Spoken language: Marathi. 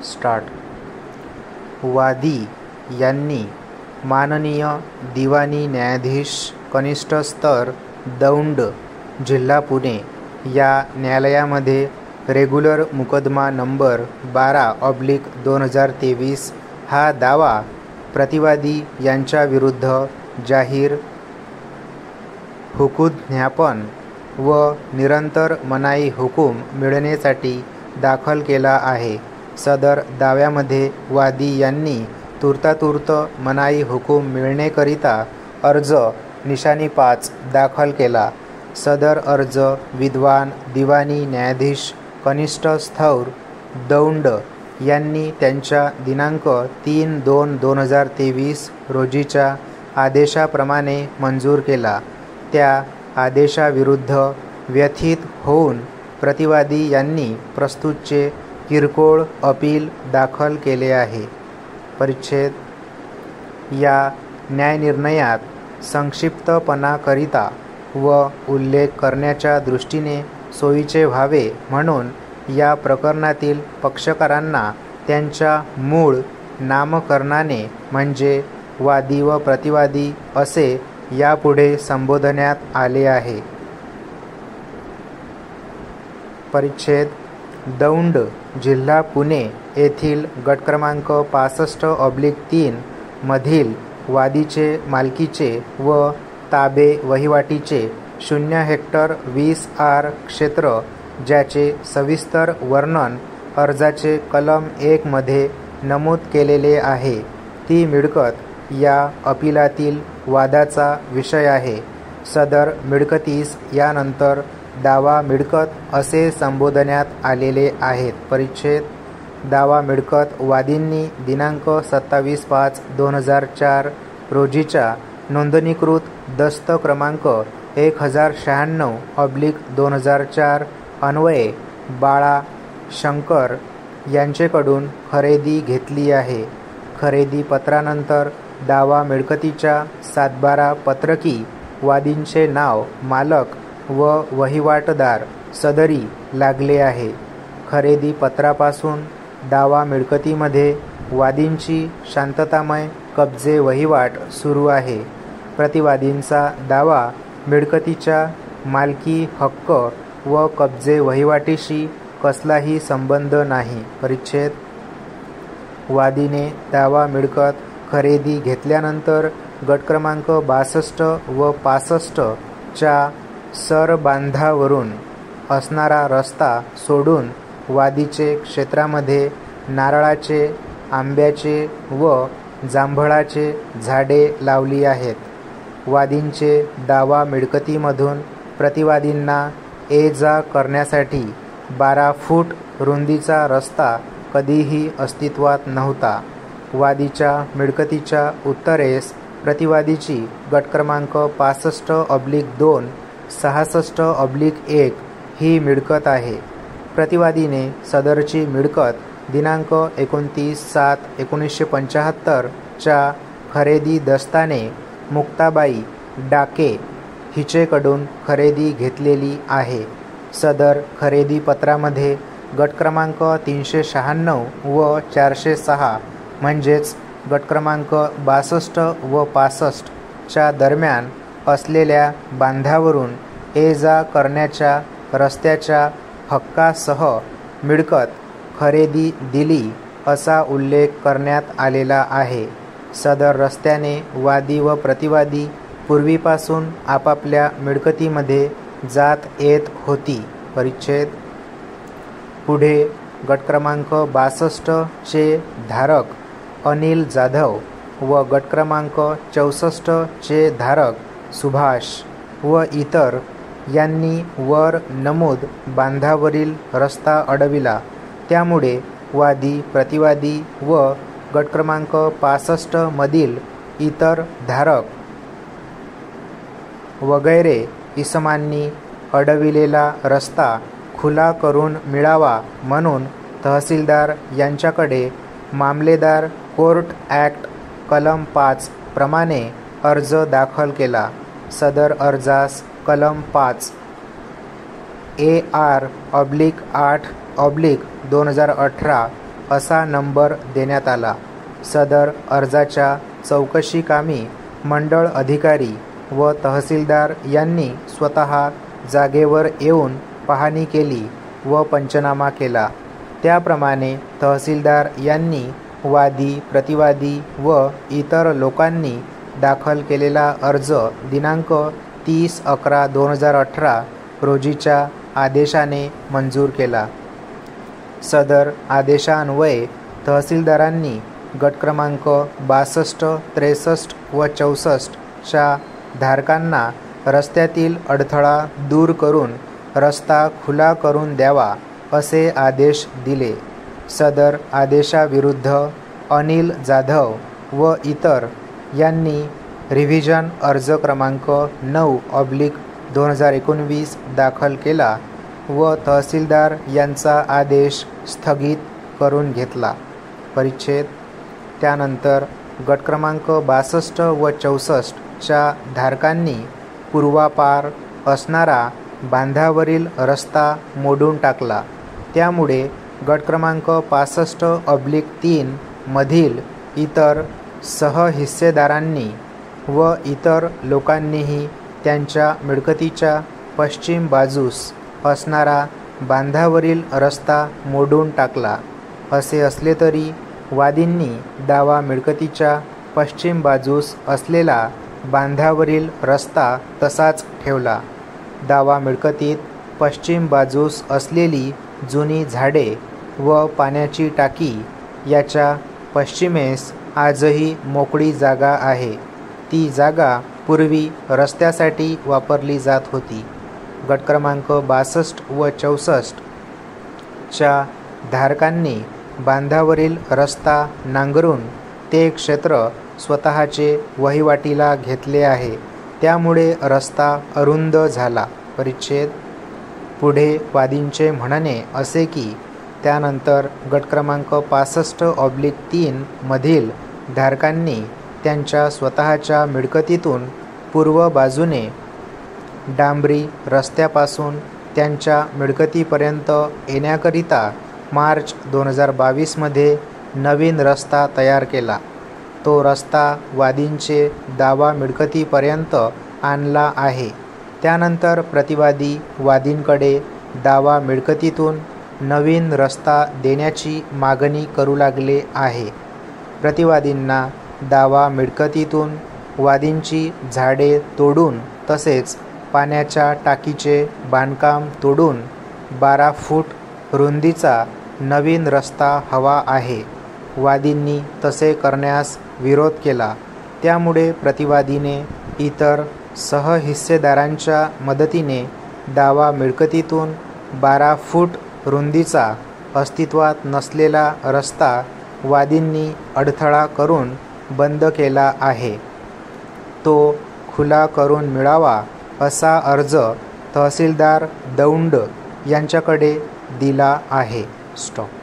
स्टार्ट. वादी यांनी माननीय दिवाणी न्यायाधीश कनिष्ठ स्तर दौंड, जिल्हा पुणे या न्यायालयामध्ये रेग्युलर मुकदमा नंबर 12/2023 हा दावा प्रतिवादी यांच्या विरुद्ध जाहीर हुकुमज्ञापन व निरंतर मनाई हुकूम मिळण्यासाठी दाखल केला आहे. सदर दाव्यामध्ये वादी यांनी तूर्तातूर्त मनाई हुकूम मिळण्याकरिता अर्ज निशाणी 5 दाखल केला. सदर अर्ज विद्वान दिवाणी न्यायाधीश कनिष्ठ स्थौर दौंड यांनी त्यांच्या दिनांक 3/2/2023 रोजीच्या आदेशाप्रमाणे मंजूर केला. त्या आदेशाविरुद्ध व्यथित होऊन प्रतिवादी यांनी प्रस्तुतचे किरकोळ अपील दाखल केले आहे. परिच्छेद. या न्यायनिर्णयात संक्षिप्तपणाकरिता व उल्लेख करण्याच्या दृष्टीने सोयीचे व्हावे म्हणून या प्रकरणातील पक्षकारांना त्यांच्या मूळ नामकरणाने म्हणजे वादी व प्रतिवादी असे यापुढे संबोधण्यात आले आहे. परिच्छेद. दौंड, जिल्हा पुणे येथील गट क्रमांक 65/3 मधील वादीचे मालकीचे व ताबे वहिवाटीचे 0 हेक्टर 20 आर क्षेत्र ज्याचे सविस्तर वर्णन अर्जाचे कलम 1 मध्ये नमूद केलेले आहे, ती मिळकत या अपिलातील वादाचा विषय आहे. सदर मिळकतीस यानंतर दावा मिळकत असे संबोधण्यात आलेले आहेत. परिच्छेद. दावा मिळकत वादींनी दिनांक 27/5/2004 रोजीच्या नोंदणीकृत दस्त क्रमांक 1096/2004 अन्वये बाळा शंकर यांचेकडून खरेदी घेतली आहे. खरेदी पत्रानंतर दावा मिळकतीच्या सातबारा पत्रकी वादींचे नाव, मालक व वहिवाटदार सदरी लागले आहे. खरेदी पत्रापासून दावा मिळकतीमध्ये वादींची शांततामय कब्जे वहिवाट सुरू आहे. प्रतिवादींचा दावा मिळकतीच्या मालकी हक्क व कब्जे वहिवाटीशी कसलाही संबंध नाही. परिच्छेद. वादीने दावा मिळकत खरेदी घेतल्यानंतर गट क्रमांक 62 व 65 च्या सरबांधावरून असणारा रस्ता सोडून वादीचे क्षेत्रामध्ये नारळाचे, आंब्याचे व जांभळाचे झाडे लावली आहेत. वादींचे दावा मिळकतीमधून प्रतिवादींना ये-जा करण्यासाठी 12 फूट रुंदीचा रस्ता कधीही अस्तित्वात नव्हता. वादीच्या मिळकतीच्या उत्तरेस प्रतिवादीची गट क्रमांक 65/2 66/1 ही मिळकत आहे. प्रतिवादीने सदरची मिळकत दिनांक 29/7/1975 च्या खरेदी दस्ताने मुक्ताबाई डाके हिचेकडून खरेदी घेतलेली आहे. सदर खरेदी पत्रामध्ये गट क्रमांक 396 व 406 म्हणजेच गट क्रमांक 62 व 65 च्या दरम्यान असलेल्या बांधावरून ये-जा करण्याच्या रस्त्याच्या हक्कासह मिळकत खरेदी दिली असा उल्लेख करण्यात आलेला आहे. सदर रस्त्याने वादी व प्रतिवादी पूर्वीपासून आपापल्या मिळकतीमध्ये जात येत होती. परिच्छेद. पुढे गट क्रमांक 62 चे धारक अनिल जाधव व गट क्रमांक 64 चे धारक सुभाष व इतर यांनी वर नमूद बांधावरील रस्ता अडविला. त्यामुळे वादी, प्रतिवादी व गट क्रमांक 65 मधील इतर धारक वगैरे इसमांनी अडविलेला रस्ता खुला करून मिळावा म्हणून तहसीलदार यांच्याकडे मामलेदार कोर्ट ॲक्ट कलम 5 प्रमाणे अर्ज दाखल केला. सदर अर्जास कलम 5 AR/8 2018 असा नंबर देण्यात आला. सदर अर्जाच्या चौकशी कामी मंडळ अधिकारी व तहसीलदार यांनी स्वतः जागेवर येऊन पाहणी केली व पंचनामा केला. त्याप्रमाणे तहसीलदार यांनी वादी, प्रतिवादी व इतर लोकांनी दाखल केलेला अर्ज दिनांक 30/11/2018 रोजीच्या आदेशाने मंजूर केला. सदर आदेशान्वये तहसीलदारांनी गट क्रमांक 62, 63 व 64 च्या धारकांना रस्त्यातील अडथळा दूर करून रस्ता खुला करून द्यावा असे आदेश दिले. सदर आदेशाविरुद्ध अनिल जाधव व इतर यांनी रिव्हिजन अर्ज क्रमांक 9/2019 दाखल केला व तहसीलदार यांचा आदेश स्थगित करून घेतला. परिच्छेद. त्यानंतर गट क्रमांक 62 व 64 च्या धारकांनी पूर्वापार असणारा बांधावरील रस्ता मोडून टाकला. त्यामुळे गट क्रमांक 65/3 मधील इतर सहहिस्सेदारांनी व इतर लोकांनीही त्यांच्या मिळकतीच्या पश्चिम बाजूस असणारा बांधावरील रस्ता मोडून टाकला. असे असले तरी वादींनी दावा मिळकतीच्या पश्चिम बाजूस असलेला बांधावरील रस्ता तसाच ठेवला. दावा मिळकतीत पश्चिम बाजूस असलेली जुनी झाडे व पाण्याची टाकी याच्या पश्चिमेस आजही मोकळी जागा आहे. ती जागा पूर्वी रस्त्यासाठी वापरली जात होती. गट क्रमांक 62 व 64 च्या धारकांनी बांधावरील रस्ता नांगरून ते क्षेत्र स्वतःचे वहिवाटीला घेतले आहे. त्यामुळे रस्ता अरुंद झाला. परिच्छेद. पुढे वादींचे म्हणणे असे की त्यानंतर गट क्रमांक 65/3 मधील धारकांनी त्यांच्या स्वतःच्या मिळकतीतून पूर्व बाजूने डांबरी रस्त्यापासून त्यांच्या मिळकतीपर्यंत येण्याकरिता मार्च 2022 मध्ये नवीन रस्ता तयार केला. तो रस्ता वादींचे दावा मिळकतीपर्यंत आणला आहे. त्यानंतर प्रतिवादी वादींकडे दावा मिळकतीतून नवीन रस्ता देण्याची मागणी करू लागले आहे. प्रतिवादींना दावा मिळकतीतून वादींची झाडे तोडून तसेच पाण्याच्या टाकीचे बांधकाम तोडून 12 फूट रुंदीचा नवीन रस्ता हवा आहे. वादींनी तसे करण्यास विरोध केला. त्यामुळे प्रतिवादीने इतर सहहिस्सेदारांच्या मदतीने दावा मिळकतीतून 12 फूट रुंदीचा अस्तित्वात नसलेला रस्ता वादींनी अडथळा करून बंद केला आहे. तो खुला करून मिळावा असा अर्ज तहसीलदार दौंड यांच्याकडे दिला आहे. स्टॉप.